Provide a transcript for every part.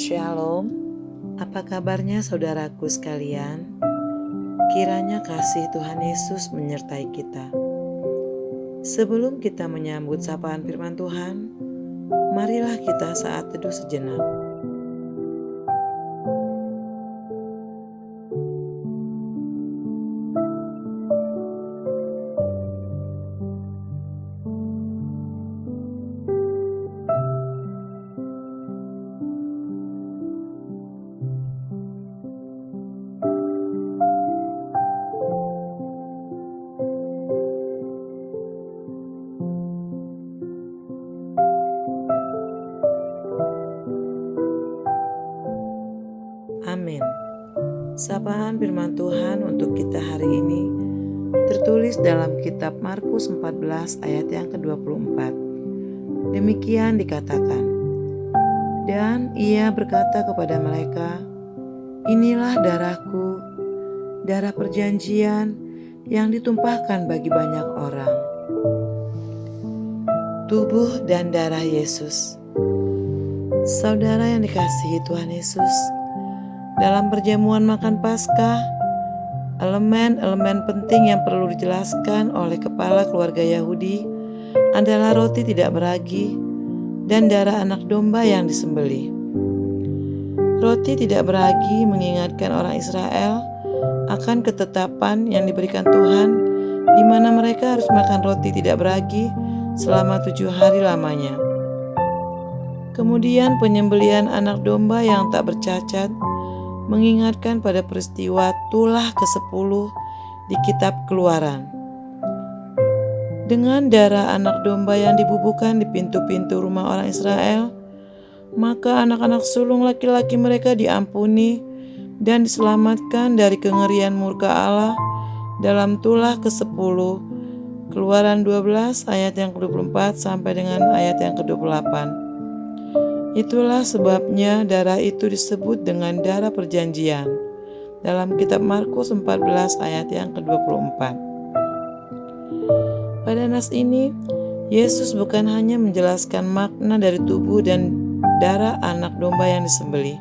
Shalom, apa kabarnya saudaraku sekalian? Kiranya kasih Tuhan Yesus menyertai kita. Sebelum kita menyambut sapaan firman Tuhan, marilah kita saat teduh sejenak. Amin. Sapaan firman Tuhan untuk kita hari ini tertulis dalam kitab Markus 14 ayat yang ke-24. Demikian dikatakan, dan ia berkata kepada mereka, inilah darahku, darah perjanjian yang ditumpahkan bagi banyak orang. Tubuh dan darah Yesus. Saudara yang dikasihi Tuhan Yesus, dalam perjamuan makan Paskah, elemen-elemen penting yang perlu dijelaskan oleh kepala keluarga Yahudi adalah roti tidak beragi dan darah anak domba yang disembelih. Roti tidak beragi mengingatkan orang Israel akan ketetapan yang diberikan Tuhan, di mana mereka harus makan roti tidak beragi selama 7 hari lamanya. Kemudian penyembelihan anak domba yang tak bercacat mengingatkan pada peristiwa tulah ke-10 di kitab Keluaran. Dengan darah anak domba yang dibubuhkan di pintu-pintu rumah orang Israel, maka anak-anak sulung laki-laki mereka diampuni dan diselamatkan dari kengerian murka Allah dalam tulah ke-10, Keluaran 12 ayat yang ke-24 sampai dengan ayat yang ke-28. Itulah sebabnya darah itu disebut dengan darah perjanjian dalam kitab Markus 14 ayat yang ke-24. Pada nas ini, Yesus bukan hanya menjelaskan makna dari tubuh dan darah anak domba yang disembelih,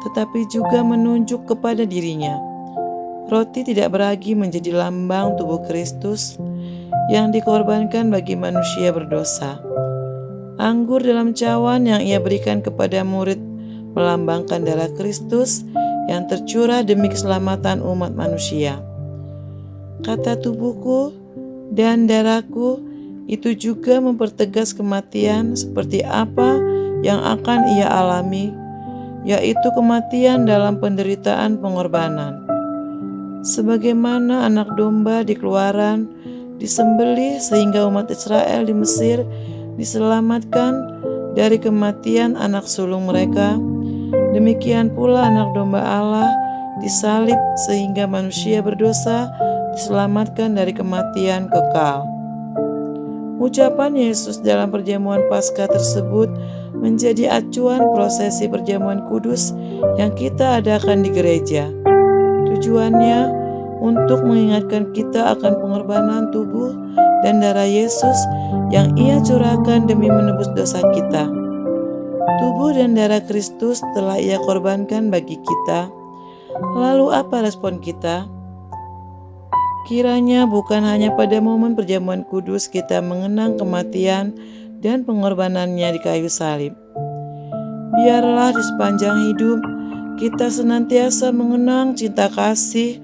tetapi juga menunjuk kepada dirinya. Roti tidak beragi menjadi lambang tubuh Kristus yang dikorbankan bagi manusia berdosa. Anggur dalam cawan yang ia berikan kepada murid melambangkan darah Kristus yang tercurah demi keselamatan umat manusia. Kata tubuhku dan darahku itu juga mempertegas kematian seperti apa yang akan ia alami, yaitu kematian dalam penderitaan pengorbanan. Sebagaimana anak domba di Keluaran disembelih sehingga umat Israel di Mesir diselamatkan dari kematian anak sulung mereka, demikian pula anak domba Allah disalib sehingga manusia berdosa diselamatkan dari kematian kekal. Ucapan Yesus dalam perjamuan Paskah tersebut menjadi acuan prosesi perjamuan kudus yang kita adakan di gereja. Tujuannya untuk mengingatkan kita akan pengorbanan tubuh dan darah Yesus yang ia curahkan demi menebus dosa kita. Tubuh dan darah Kristus telah ia korbankan bagi kita. Lalu apa respon kita? Kiranya bukan hanya pada momen perjamuan kudus kita mengenang kematian dan pengorbanannya di kayu salib. Biarlah di sepanjang hidup kita senantiasa mengenang cinta kasih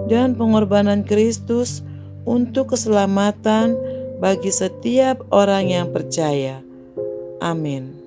dan pengorbanan Kristus untuk keselamatan bagi setiap orang yang percaya. Amin.